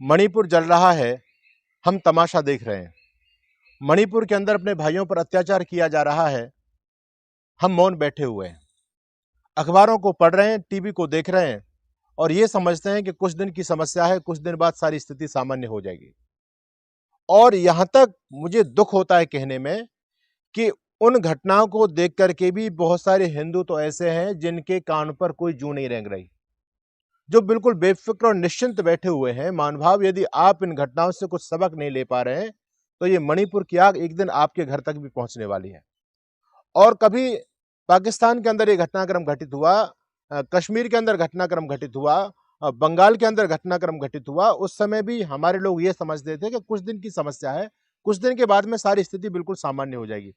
मणिपुर जल रहा है, हम तमाशा देख रहे हैं। मणिपुर के अंदर अपने भाइयों पर अत्याचार किया जा रहा है, हम मौन बैठे हुए हैं। अखबारों को पढ़ रहे हैं, टीवी को देख रहे हैं और ये समझते हैं कि कुछ दिन की समस्या है, कुछ दिन बाद सारी स्थिति सामान्य हो जाएगी। और यहां तक मुझे दुख होता है कहने में कि उन घटनाओं को देख करके भी बहुत सारे हिंदू तो ऐसे हैं जिनके कान पर कोई जूं नहीं रेंग रही, जो बिल्कुल बेफिक्र और निश्चिंत बैठे हुए हैं। मानभाव, यदि आप इन घटनाओं से कुछ सबक नहीं ले पा रहे हैं तो ये मणिपुर की आग एक दिन आपके घर तक भी पहुंचने वाली है। और कभी पाकिस्तान के अंदर ये घटनाक्रम घटित हुआ, कश्मीर के अंदर घटनाक्रम घटित हुआ, बंगाल के अंदर घटनाक्रम घटित हुआ, उस समय भी हमारे लोग ये समझते थे कि कुछ दिन की समस्या है, कुछ दिन के बाद में सारी स्थिति बिल्कुल सामान्य हो जाएगी।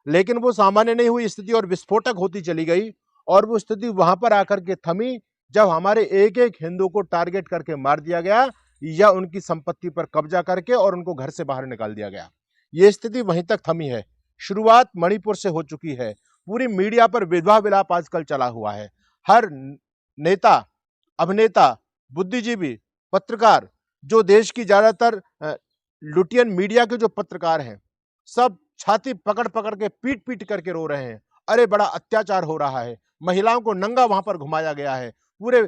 लेकिन वो सामान्य नहीं हुई स्थिति और विस्फोटक होती चली गई। और वो स्थिति वहां पर आकर के थमी जब हमारे एक एक हिंदू को टारगेट करके मार दिया गया या उनकी संपत्ति पर कब्जा करके और उनको घर से बाहर निकाल दिया गया। ये स्थिति वहीं तक थमी है। शुरुआत मणिपुर से हो चुकी है। पूरी मीडिया पर विधवा विलाप आजकल चला हुआ है। हर नेता, अभिनेता, बुद्धिजीवी, पत्रकार, जो देश की ज्यादातर लुटियन मीडिया के जो पत्रकार हैं, सब छाती पकड़ पकड़ के पीट पीट करके रो रहे हैं। अरे बड़ा अत्याचार हो रहा है, महिलाओं को नंगा वहां पर घुमाया गया है, पूरे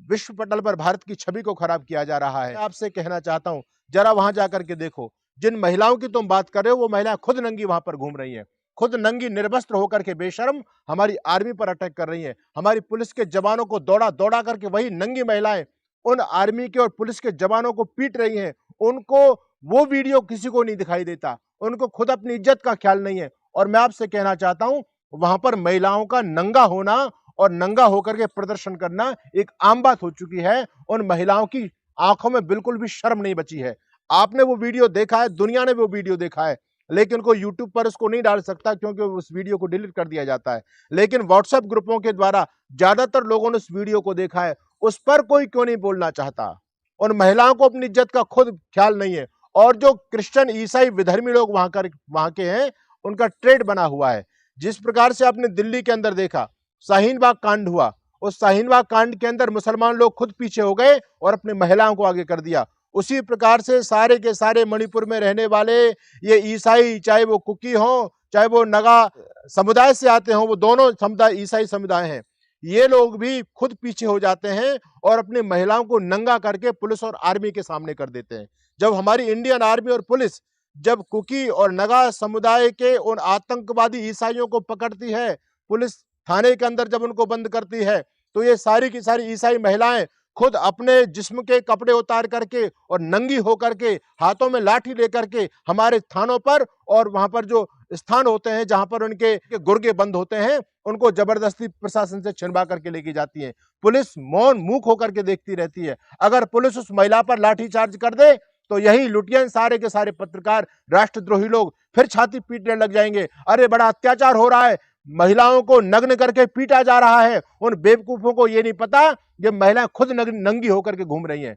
विश्व पटल पर भारत की छवि को खराब किया जा रहा है। आपसे कहना चाहता हूं, जरा वहां जाकर के देखो, जिन महिलाओं की तुम बात कर रहे हो वो महिलाएं खुद नंगी वहां पर घूम रही हैं, खुद नंगी निर्वस्त्र होकर के बेशर्म हमारी आर्मी पर अटैक कर रही हैं। हमारी पुलिस के जवानों को दौड़ा दौड़ा करके वही नंगी महिलाएं उन आर्मी के और पुलिस के जवानों को पीट रही हैं। उनको वो वीडियो किसी को नहीं दिखाई देता, उनको खुद अपनी इज्जत का ख्याल नहीं है। और मैं आपसे कहना चाहता हूं, वहां पर महिलाओं का नंगा होना और नंगा होकर के प्रदर्शन करना एक आम बात हो चुकी है। उन महिलाओं की आंखों में बिल्कुल भी शर्म नहीं बची है। आपने वो वीडियो देखा है, दुनिया ने वो वीडियो देखा है, लेकिन कोई यूट्यूब पर उसको नहीं डाल सकता क्योंकि उस वीडियो को डिलीट कर दिया जाता है। लेकिन व्हाट्सएप ग्रुपों के द्वारा ज्यादातर लोगों ने उस वीडियो को देखा है। उस पर कोई क्यों नहीं बोलना चाहता? उन महिलाओं को अपनी इज्जत का खुद ख्याल नहीं है। और जो क्रिश्चियन, ईसाई, विधर्मी लोग वहां के हैं, उनका ट्रेड बना हुआ है। जिस प्रकार से आपने दिल्ली के अंदर देखा, शाहीन बाग कांड हुआ, उस शाहीन बाग कांड के अंदर मुसलमान लोग खुद पीछे हो गए और अपनी महिलाओं को आगे कर दिया। उसी प्रकार से सारे के सारे मणिपुर में रहने वाले ये ईसाई, चाहे वो कुकी हो, चाहे वो नगा समुदाय से आते हो, वो दोनों समुदाय ईसाई समुदाय हैं, ये लोग भी खुद पीछे हो जाते हैं और अपनी महिलाओं को नंगा करके पुलिस और आर्मी के सामने कर देते हैं। जब हमारी इंडियन आर्मी और पुलिस जब कुकी और नगा समुदाय के उन आतंकवादी ईसाइयों को पकड़ती है, पुलिस थाने के अंदर जब उनको बंद करती है, तो ये सारी की सारी ईसाई महिलाएं खुद अपने जिस्म के कपड़े उतार करके और नंगी होकर के, हाथों में लाठी लेकर के हमारे थानों पर और वहां पर जो स्थान होते हैं जहां पर उनके गुर्गे बंद होते हैं, उनको जबरदस्ती प्रशासन से छिनवा करके लेके जाती है। पुलिस मौन मूक होकर के देखती रहती है। अगर पुलिस उस महिला पर लाठीचार्ज कर दे तो यही लुटियन, सारे के सारे पत्रकार, राष्ट्रद्रोही लोग फिर छाती पीटने लग जाएंगे। अरे बड़ा अत्याचार हो रहा है, महिलाओं को नग्न करके पीटा जा रहा है। उन बेवकूफों को ये नहीं पता ये महिलाएं खुद नंगी होकर के घूम रही हैं।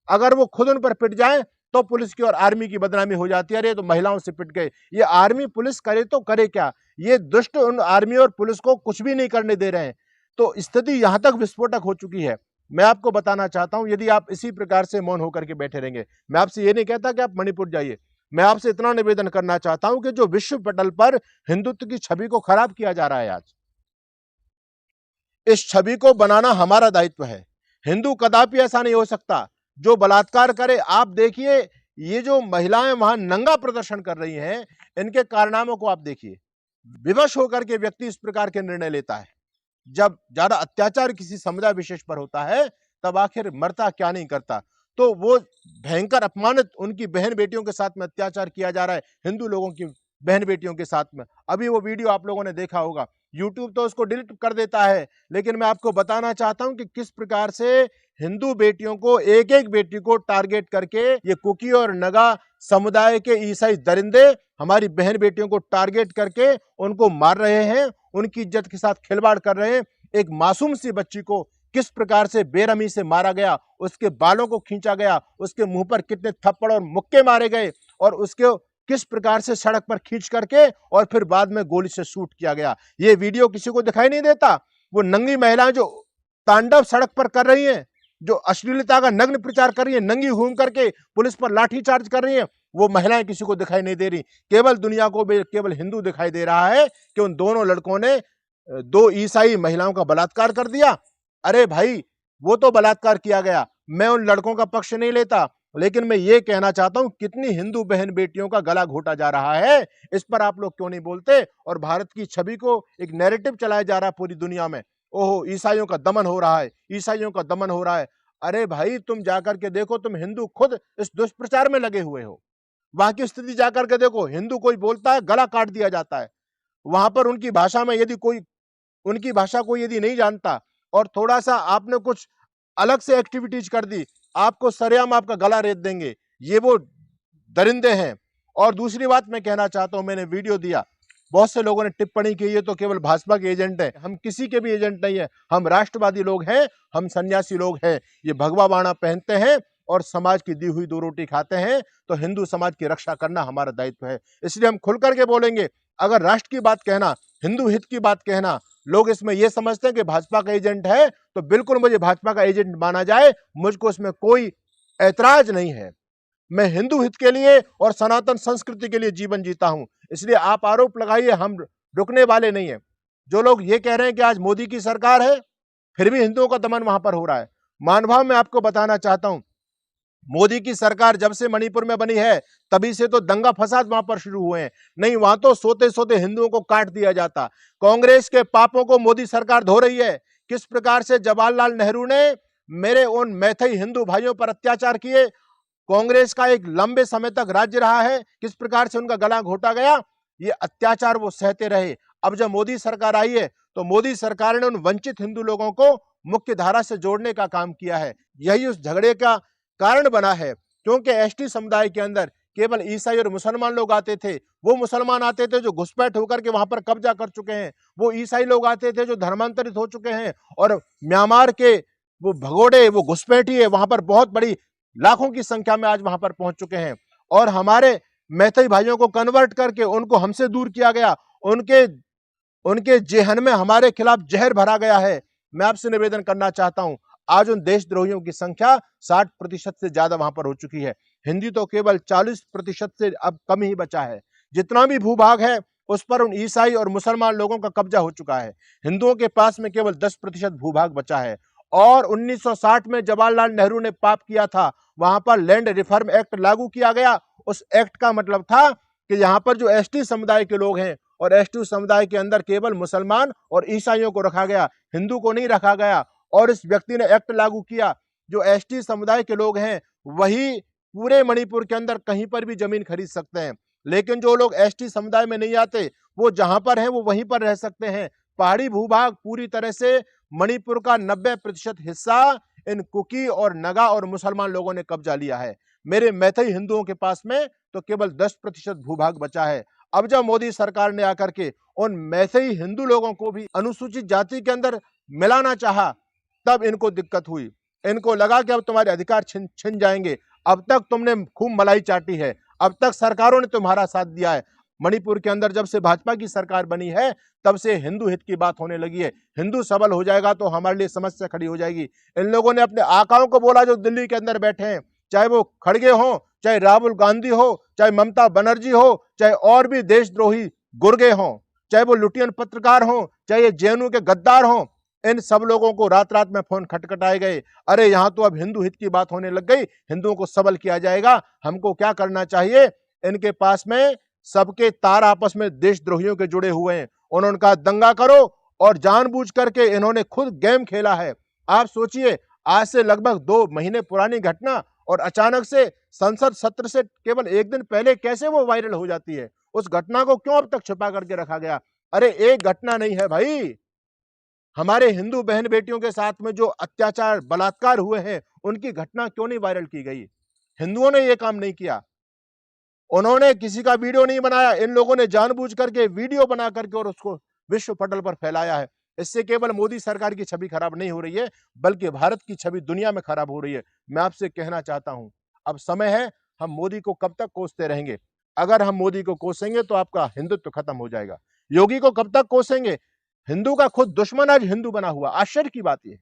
अगर वो खुद उन पर पिट जाए तो पुलिस की और आर्मी की बदनामी हो जाती है। अरे तो महिलाओं से पिट गए। ये आर्मी पुलिस करे तो करे क्या, ये दुष्ट उन आर्मी और पुलिस को कुछ भी नहीं करने दे रहे हैं। तो स्थिति यहां तक विस्फोटक हो चुकी है। मैं आपको बताना चाहता हूं, यदि आप इसी प्रकार से मौन होकर के बैठे रहेंगे, मैं आपसे ये नहीं कहता कि आप मणिपुर जाइए, मैं आपसे इतना निवेदन करना चाहता हूं कि जो विश्व पटल पर हिंदुत्व की छवि को खराब किया जा रहा है आज, इस छवि को बनाना हमारा दायित्व है। हिंदू कदापि ऐसा नहीं हो सकता जो बलात्कार करे। आप देखिए, ये जो महिलाएं वहां नंगा प्रदर्शन कर रही हैं, इनके कारनामों को आप देखिए। विवश होकर के व्यक्ति इस प्रकार के निर्णय लेता है। जब ज्यादा अत्याचार किसी समुदाय विशेष पर होता है, तब आखिर मरता क्या नहीं करता। तो वो भयंकर अपमानित उनकी बहन बेटियों के साथ में अत्याचार किया जा रहा है, हिंदू लोगों की बहन बेटियों के साथ में। अभी वो वीडियो आप लोगों ने देखा होगा, यूट्यूब तो उसको डिलीट कर देता है, लेकिन मैं आपको बताना चाहता हूं कि किस प्रकार से हिंदू बेटियों को, एक एक बेटी को टारगेट करके ये कुकी और नगा समुदाय के ईसाई दरिंदे हमारी बहन बेटियों को टारगेट करके उनको मार रहे हैं, उनकी इज्जत के साथ खिलवाड़ कर रहे हैं। एक मासूम सी बच्ची को किस प्रकार से बेरहमी से मारा गया, उसके बालों को खींचा गया, उसके मुंह पर कितने थप्पड़ और मुक्के मारे गए और उसके किस प्रकार से सड़क पर खींच करके और फिर बाद में गोली से शूट किया गया। ये वीडियो किसी को दिखाई नहीं देता। वो नंगी महिलाएं जो तांडव सड़क पर कर रही हैं, जो अश्लीलता का नग्न प्रचार कर रही है, नंगी घूम करके पुलिस पर लाठीचार्ज कर रही है, वो महिलाएं किसी को दिखाई नहीं दे रही। केवल दुनिया को केवल हिंदू दिखाई दे रहा है कि उन दोनों लड़कों ने 2 ईसाई महिलाओं का बलात्कार कर दिया। अरे भाई, वो तो बलात्कार किया गया, मैं उन लड़कों का पक्ष नहीं लेता, लेकिन मैं ये कहना चाहता हूं कितनी हिंदू बहन बेटियों का गला घोटा जा रहा है, इस पर आप लोग क्यों नहीं बोलते? और भारत की छवि को एक नैरेटिव चलाया जा रहा है पूरी दुनिया में, ओहो ईसाइयों का दमन हो रहा है, ईसाइयों का दमन हो रहा है। अरे भाई, तुम जाकर के देखो, तुम हिंदू खुद इस दुष्प्रचार में लगे हुए हो। वहां की स्थिति जाकर के देखो, हिंदू कोई बोलता है गला काट दिया जाता है। वहां पर उनकी भाषा में यदि कोई उनकी भाषा को यदि नहीं जानता और थोड़ा सा आपने कुछ अलग से एक्टिविटीज कर दी, आपको सरेआम आपका गला रेत देंगे। ये वो दरिंदे हैं। और दूसरी बात मैं कहना चाहता हूं, मैंने वीडियो दिया, बहुत से लोगों ने टिप्पणी की, ये तो केवल भाजपा के एजेंट हैं। हम किसी के भी एजेंट नहीं है, हम राष्ट्रवादी लोग हैं, हम सन्यासी लोग हैं। ये भगवा बाणा पहनते हैं और समाज की दी हुई 2 रोटी खाते हैं, तो हिंदू समाज की रक्षा करना हमारा दायित्व है। इसलिए हम खुल करके बोलेंगे। अगर राष्ट्र की बात कहना, हिंदू हित की बात कहना, लोग इसमें यह समझते हैं कि भाजपा का एजेंट है, तो बिल्कुल मुझे भाजपा का एजेंट माना जाए, मुझको इसमें कोई ऐतराज नहीं है। मैं हिंदू हित के लिए और सनातन संस्कृति के लिए जीवन जीता हूं। इसलिए आप आरोप लगाइए, हम रुकने वाले नहीं है। जो लोग ये कह रहे हैं कि आज मोदी की सरकार है, फिर भी हिंदुओं का दमन वहां पर हो रहा है। मानभाव मैं आपको बताना चाहता हूं, मोदी की सरकार जब से मणिपुर में बनी है, तभी से तो दंगा फसाद वहां पर शुरू हुए हैं। नहीं, वहां तो सोते सोते हिंदुओं को काट दिया जाता। कांग्रेस के पापों को मोदी सरकार धो रही है। किस प्रकार से जवाहरलाल नेहरू ने मेरे उन मैथई हिंदू भाइयों पर अत्याचार किए, कांग्रेस का एक लंबे समय तक राज्य रहा है, किस प्रकार से उनका गला घोटा गया, ये अत्याचार वो सहते रहे। अब जब मोदी सरकार आई है, तो मोदी सरकार ने उन वंचित हिंदू लोगों को मुख्य धारा से जोड़ने का काम किया है। यही उस झगड़े का कारण बना है, क्योंकि एसटी समुदाय के अंदर केवल ईसाई और मुसलमान लोग आते थे। वो मुसलमान आते थे जो घुसपैठ होकर के वहां पर कब्जा कर चुके हैं, वो ईसाई लोग आते थे जो धर्मांतरित हो चुके हैं, और म्यांमार के वो भगोड़े, वो घुसपैठी है, वहां पर बहुत बड़ी लाखों की संख्या में आज वहां पर पहुंच चुके हैं। और हमारे मैथई भाइयों को कन्वर्ट करके उनको हमसे दूर किया गया, उनके जेहन में हमारे खिलाफ जहर भरा गया है। मैं आपसे निवेदन करना चाहता हूं, आज उन देशद्रोहियों की संख्या 60% से ज्यादा वहां पर हो चुकी है। हिंदी तो केवल 40% से अब कम ही बचा है। जितना भी भूभाग है, उस पर उन ईसाई और मुसलमान लोगों का कब्जा हो चुका है। हिंदुओं के पास में केवल 10% भूभाग बचा है। और 1960 में जवाहरलाल नेहरू ने पाप किया था, वहां पर लैंड रिफॉर्म एक्ट लागू किया गया। उस एक्ट का मतलब था कि यहाँ पर जो एसटी समुदाय के लोग हैं, और एसटी समुदाय के अंदर केवल मुसलमान और ईसाइयों को रखा गया, हिंदू को नहीं रखा गया। और इस व्यक्ति ने एक्ट लागू किया, जो एसटी समुदाय के लोग हैं वही पूरे मणिपुर के अंदर कहीं पर भी जमीन खरीद सकते हैं। लेकिन जो लोग एसटी समुदाय में नहीं आते, वो जहां पर हैं वो वहीं पर रह सकते हैं। पहाड़ी भूभाग पूरी तरह से मणिपुर का 90% हिस्सा इन कुकी और नगा और मुसलमान लोगों ने कब्जा लिया है। मेरे मैथई हिंदुओं के पास में तो केवल 10% भूभाग बचा है। अब जब मोदी सरकार ने आकर के उन मैथई हिंदू लोगों को भी अनुसूचित जाति के अंदर मिलाना चाहा, तब इनको दिक्कत हुई। इनको लगा कि अब तुम्हारे अधिकार छिन जाएंगे। अब तक तुमने खूब मलाई चाटी है, अब तक सरकारों ने तुम्हारा साथ दिया है। मणिपुर के अंदर जब से भाजपा की सरकार बनी है, तब से हिंदू हित की बात होने लगी है। हिंदू सबल हो जाएगा तो हमारे लिए समस्या खड़ी हो जाएगी। इन लोगों ने अपने आकाओं को बोला जो दिल्ली के अंदर बैठे हैं, चाहे वो खड़गे हो, चाहे राहुल गांधी हो, चाहे ममता बनर्जी हो, चाहे और भी देशद्रोही गुर्गे हों, चाहे वो लुटियन पत्रकार हों, चाहे ये जेएनयू के गद्दार हों, इन सब लोगों को रात रात में फोन खटखटाए गए। अरे यहाँ तो अब हिंदू हित की बात होने लग गई, हिंदुओं को सबल किया जाएगा। हमको क्या करना चाहिए? इनके पास में सबके तार आपस में देशद्रोहियों के जुड़े हुए हैं। उन्होंने कहा दंगा करो, और जानबूझ करके इन्होंने खुद गेम खेला है। आप सोचिए, आज से लगभग 2 महीने पुरानी घटना, और अचानक से संसद सत्र से केवल 1 दिन पहले कैसे वो वायरल हो जाती है? उस घटना को क्यों अब तक छिपा करके रखा गया? अरे एक घटना नहीं है भाई, हमारे हिंदू बहन बेटियों के साथ में जो अत्याचार बलात्कार हुए हैं, उनकी घटना क्यों नहीं वायरल की गई? हिंदुओं ने यह काम नहीं किया, उन्होंने किसी का वीडियो नहीं बनाया। इन लोगों ने जानबूझ करके वीडियो बना करके और उसको विश्व पटल पर फैलाया है। इससे केवल मोदी सरकार की छवि खराब नहीं हो रही है, बल्कि भारत की छवि दुनिया में खराब हो रही है। मैं आपसे कहना चाहता हूं, अब समय है, हम मोदी को कब तक कोसते रहेंगे? अगर हम मोदी को कोसेंगे तो आपका हिंदुत्व खत्म हो जाएगा। योगी को कब तक कोसेंगे? हिंदू का खुद दुश्मन आज हिंदू बना हुआ। आश्चर्य की बात यह,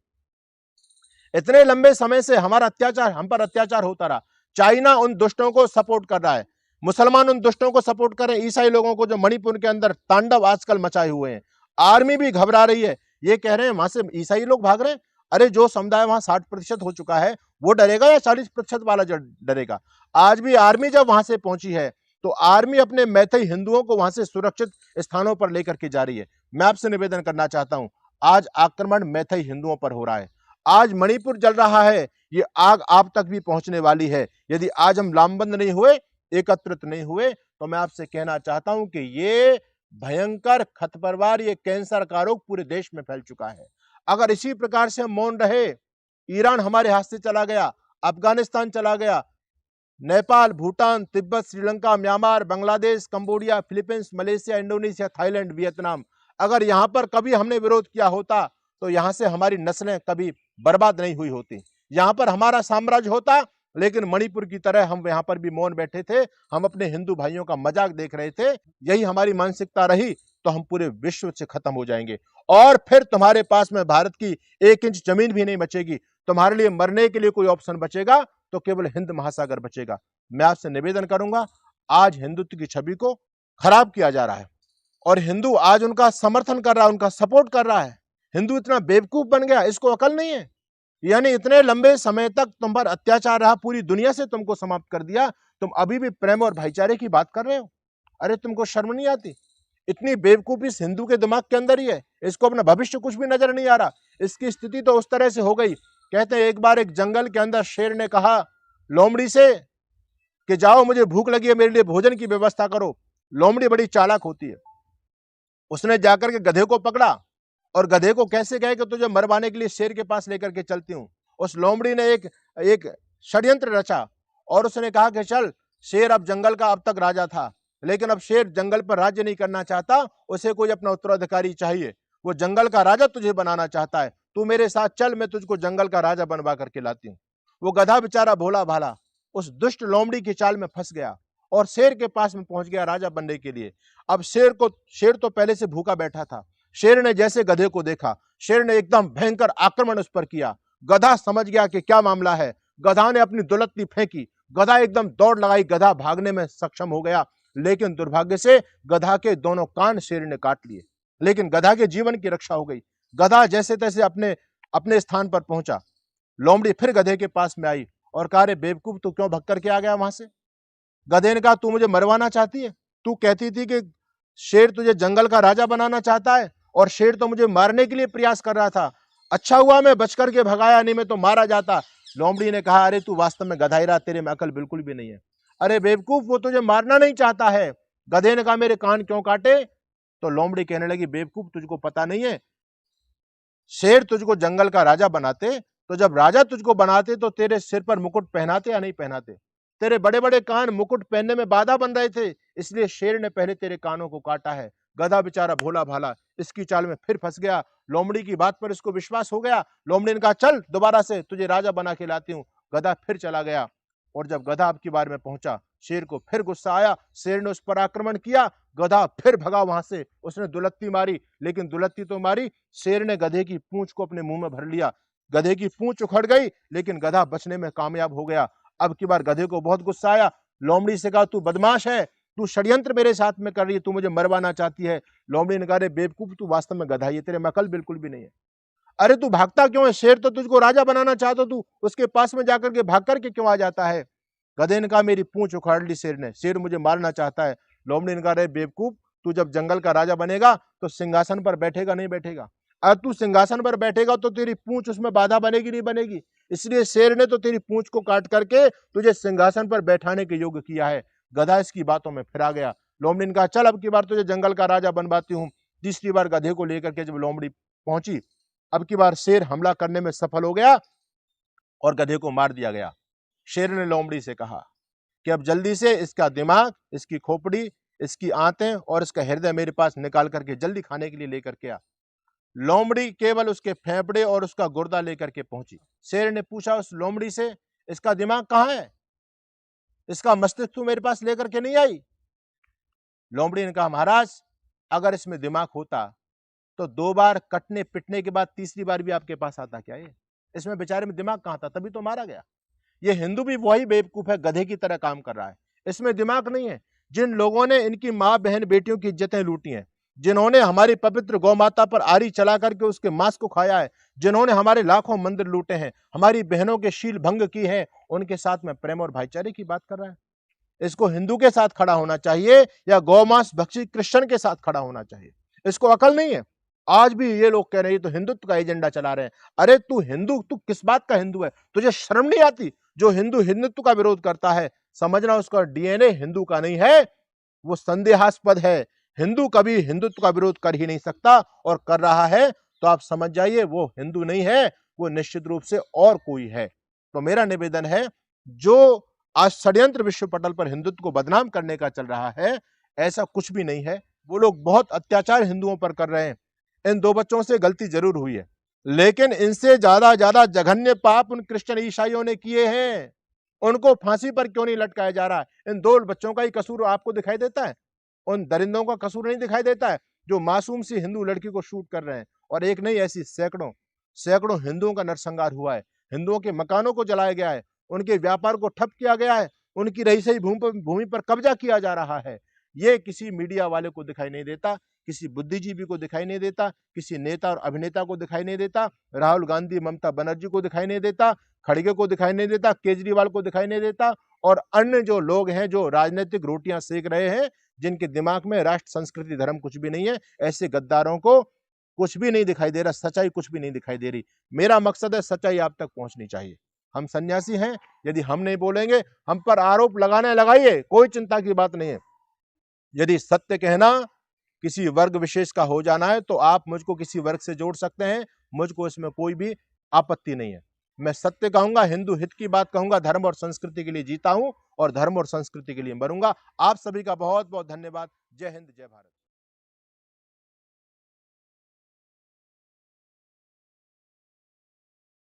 इतने लंबे समय से हमारा अत्याचार, हम पर अत्याचार होता रहा। चाइना उन दुष्टों को सपोर्ट कर रहा है, मुसलमान उन दुष्टों को सपोर्ट कर रहे हैं, ईसाई लोगों को जो मणिपुर के अंदर तांडव आजकल मचाए हुए हैं। आर्मी भी घबरा रही है, ये कह रहे हैं वहां से ईसाई लोग भाग रहे हैं। अरे जो समुदाय वहां 60% हो चुका है वो डरेगा या 40% वाला डरेगा? आज भी आर्मी जब वहां से पहुंची है तो आर्मी अपने मैथई हिंदुओं को वहां से सुरक्षित स्थानों पर लेकर के जा रही है। मैं आपसे निवेदन करना चाहता हूं, आज आक्रमण मैथई हिंदुओं पर हो रहा है, आज मणिपुर जल रहा है, ये आग आप तक भी पहुंचने वाली है। यदि आज हम लामबंद नहीं हुए, एकत्रित नहीं हुए, तो मैं आपसे कहना चाहता हूं कि ये भयंकर खतपरवार, ये कैंसर का रोग पूरे देश में फैल चुका है। अगर इसी प्रकार से हम मौन रहे, ईरान हमारे हाथ से चला गया, अफगानिस्तान चला गया, Nepal, Bhutan, Tibet, Sri Lanka, Myanmar, Bangladesh, Cambodia, Philippines, Malaysia, Indonesia, Thailand, Vietnam, अगर यहां पर कभी हमने विरोध किया होता तो यहां से हमारी नस्लें कभी बर्बाद नहीं हुई होती, यहां पर हमारा साम्राज्य होता। लेकिन मणिपुर की तरह हम यहां पर भी मौन बैठे थे, हम अपने हिंदू भाइयों का मजाक देख रहे थे। यही हमारी मानसिकता रही तो हम पूरे विश्व से खत्म हो जाएंगे और फिर तुम्हारे पास में भारत की 1 इंच जमीन भी नहीं बचेगी। तुम्हारे लिए मरने के लिए कोई ऑप्शन बचेगा तो केवल हिंद महासागर बचेगा। मैं आपसे निवेदन करूंगा, आज हिंदुत्व की छवि को खराब किया जा रहा है और हिंदू आज उनका समर्थन कर रहा है, उनका सपोर्ट कर रहा है। हिंदू इतना बेवकूफ बन गया, इसको अकल नहीं है। यानी इतने लंबे समय तक तुम पर अत्याचार रहा, पूरी दुनिया से तुमको समाप्त कर दिया, तुम अभी भी प्रेम और भाईचारे की बात कर रहे हो? अरे तुमको शर्म नहीं आती? इतनी बेवकूफी इस हिंदू के दिमाग के अंदर ही है, इसको अपना भविष्य कुछ भी नजर नहीं आ रहा। इसकी स्थिति तो उस तरह से हो गई, कहते हैं एक बार एक जंगल के अंदर शेर ने कहा लोमड़ी से कि जाओ मुझे भूख लगी है, मेरे लिए भोजन की व्यवस्था करो। लोमड़ी बड़ी चालाक होती है, उसने जाकर के गधे को पकड़ा और गधे को कैसे कहे कि तुझे मरवाने के लिए शेर के पास लेकर के चलती हूं। उस लोमड़ी ने एक षड्यंत्र रचा और उसने कहा कि चल, शेर अब जंगल का अब तक राजा था, लेकिन अब शेर जंगल पर राज्य नहीं करना चाहता, उसे कोई अपना उत्तराधिकारी चाहिए, वो जंगल का राजा तुझे बनाना चाहता है, तू मेरे साथ चल, मैं तुझको जंगल का राजा बनवा करके लाती हूँ। वो गधा बेचारा भोला भाला उस दुष्ट लोमड़ी की चाल में फंस गया और शेर के पास में पहुंच गया राजा बनने के लिए। अब शेर तो पहले से भूखा बैठा था। शेर ने जैसे गधे को देखा, शेर ने एकदम भयंकर आक्रमण उस पर किया। गधा समझ गया कि क्या मामला है, गधा ने अपनी दुलत्ती फेंकी, गधा एकदम दौड़ लगाई, गधा भागने में सक्षम हो गया, लेकिन दुर्भाग्य से गधा के दोनों कान शेर ने काट लिए, लेकिन गधा के जीवन की रक्षा हो गई। गधा जैसे तैसे अपने अपने स्थान पर पहुंचा। लोमड़ी फिर गधे के पास में आई और कहा, रे बेवकूफ, तू क्यों भग करके आ गया वहां से? गधे ने कहा, तू मुझे मरवाना चाहती है, तू कहती थी कि शेर तुझे जंगल का राजा बनाना चाहता है और शेर तो मुझे मारने के लिए प्रयास कर रहा था, अच्छा हुआ मैं बच करके भगाया, नहीं मैं तो मारा जाता। लोमड़ी ने कहा, अरे तू वास्तव में गधा ही रहा, तेरे में अकल बिल्कुल भी नहीं है। अरे बेवकूफ, वो तुझे मारना नहीं चाहता है। गधे ने कहा, मेरे कान क्यों काटे? तो लोमड़ी कहने लगी, बेवकूफ, तुझको पता नहीं है, शेर तुझको जंगल का राजा बनाते तो जब राजा तुझको बनाते तो तेरे सिर पर मुकुट पहनाते या नहीं पहनाते? तेरे बड़े बड़े कान मुकुट पहनने में बाधा बन रहे थे, इसलिए शेर ने पहले तेरे कानों को काटा है। गधा बेचारा भोला भाला इसकी चाल में फिर फंस गया। लोमड़ी की बात पर इसको विश्वास हो गया। लोमड़ी ने कहा, चल दोबारा से तुझे राजा बना के लाती हूँ। गधा फिर चला गया और जब गधा अब की बार में पहुंचा, शेर को फिर गुस्सा आया, शेर ने उस पर आक्रमण किया। गधा फिर भगा वहां से, उसने दुलत्ती मारी, लेकिन दुलत्ती तो मारी, शेर ने गधे की पूंछ को अपने मुंह में भर लिया। गधे की पूंछ उखड़ गई, लेकिन गधा बचने में कामयाब हो गया। अब की बार गधे को बहुत गुस्सा आया। लोमड़ी से कहा, तू बदमाश है, तू षड्यंत्र मेरे साथ में कर रही है, तू मुझे मरवाना चाहती है। लोमड़ी ने कहा, रे बेवकूफ, तू वास्तव में गधा ही है, तेरे में अकल बिल्कुल भी नहीं है। अरे तू भागता क्यों है? शेर तो तुझको राजा बनाना चाहता, तू उसके पास में जाकर के भाग करके क्यों आ जाता है? गधे ने कहा, मेरी पूंछ उखाड़ ली शेर ने, शेर मुझे मारना चाहता है। लोमड़ी ने कहा, रे बेवकूफ, तू जब जंगल का राजा बनेगा तो सिंहासन पर बैठेगा नहीं बैठेगा? अगर तू सिंहासन पर बैठेगा तो तेरी पूंछ उसमें बाधा बनेगी नहीं बनेगी? इसलिए शेर ने तो तेरी पूंछ को काट करके तुझे सिंहासन पर बैठाने के योग्य किया है। गधा इसकी बातों में फिर आ गया। लोमड़ी ने कहा, चल अब की बार तुझे जंगल का राजा बनवाती हूँ। तीसरी बार गधे को लेकर के जब लोमड़ी पहुंची, अब की बार शेर हमला करने में सफल हो गया और गधे को मार दिया गया। शेर ने लोमड़ी से कहा कि अब जल्दी से इसका दिमाग, इसकी खोपड़ी, इसकी आंतें और इसका हृदय मेरे पास निकाल करके जल्दी खाने के लिए लेकर के आ। लोमड़ी केवल उसके फेफड़े और उसका गुर्दा लेकर के पहुंची। शेर ने पूछा उस लोमड़ी से, इसका दिमाग कहाँ है? इसका मस्तिष्क तू मेरे पास लेकर के नहीं आई? लोमड़ी ने कहा, महाराज, अगर इसमें दिमाग होता तो 2 बार कटने पिटने के बाद तीसरी बार भी आपके पास आता क्या? ये इसमें बेचारे में दिमाग कहां था, तभी तो मारा गया। ये हिंदू भी वही बेवकूफ है, गधे की तरह काम कर रहा है, इसमें दिमाग नहीं है। जिन लोगों ने इनकी माँ बहन बेटियों की इज्जतें लूटी हैं, जिन्होंने हमारी पवित्र गौ माता पर आरी चला करके उसके मांस को खाया है, जिन्होंने हमारे लाखों मंदिर लूटे हैं, हमारी बहनों के शील भंग की है, उनके साथ में प्रेम और भाईचारे की बात कर रहा है। इसको हिंदू के साथ खड़ा होना चाहिए या गौमांस भक्षी क्रिश्चियन के साथ खड़ा होना चाहिए। इसको अकल नहीं है। आज भी ये लोग कह रहे हैं तो हिंदुत्व का एजेंडा चला रहे हैं। अरे तू हिंदू, तू किस बात का हिंदू है? तुझे शर्म नहीं आती? जो हिंदू हिंदुत्व का विरोध करता है, समझना उसका डीएनए हिंदू का नहीं है, वो संदेहास्पद है। हिंदू कभी हिंदुत्व का विरोध कर ही नहीं सकता, और कर रहा है तो आप समझ जाइए वो हिंदू नहीं है, वो निश्चित रूप से और कोई है। तो मेरा निवेदन है, जो आज षड्यंत्र विश्व पटल पर हिंदुत्व को बदनाम करने का चल रहा है, ऐसा कुछ भी नहीं है। वो लोग बहुत अत्याचार हिंदुओं पर कर रहे हैं। इन 2 बच्चों से गलती जरूर हुई है, लेकिन इनसे ज्यादा जघन्य पाप उन क्रिश्चियन ईसाइयों ने किए हैं। उनको फांसी पर क्यों नहीं लटकाया जा रहा है? इन 2 बच्चों का ही कसूर आपको दिखाई देता है? उन दरिंदों का कसूर नहीं दिखाई देता है, जो मासूम सी हिंदू लड़की को शूट कर रहे हैं? और एक नहीं, ऐसी सैकड़ों हिंदुओं का नरसंहार हुआ है। हिंदुओं के मकानों को जलाया गया है, उनके व्यापार को ठप किया गया है, उनकी रईसई भूमि पर कब्जा किया जा रहा है। ये किसी मीडिया वाले को दिखाई नहीं देता, किसी बुद्धिजीवी को दिखाई नहीं देता, किसी नेता और अभिनेता को दिखाई नहीं देता, राहुल गांधी ममता बनर्जी को दिखाई नहीं देता, खड़गे को दिखाई नहीं देता, केजरीवाल को दिखाई नहीं देता, और अन्य जो लोग हैं जो राजनीतिक रोटियां सेक रहे हैं, जिनके दिमाग में राष्ट्र संस्कृति धर्म कुछ भी नहीं है, ऐसे गद्दारों को कुछ भी नहीं दिखाई दे रहा, सच्चाई कुछ भी नहीं दिखाई दे रही। मेरा मकसद है सच्चाई आप तक पहुंचनी चाहिए। हम सन्यासी हैं, यदि हम नहीं बोलेंगे, हम पर आरोप लगाने लगाइए, कोई चिंता की बात नहीं है। यदि सत्य कहना किसी वर्ग विशेष का हो जाना है, तो आप मुझको किसी वर्ग से जोड़ सकते हैं, मुझको इसमें कोई भी आपत्ति नहीं है। मैं सत्य कहूंगा, हिंदू हित की बात कहूंगा, धर्म और संस्कृति के लिए जीता हूं और धर्म और संस्कृति के लिए मरूंगा। आप सभी का बहुत बहुत धन्यवाद। जय हिंद, जय भारत।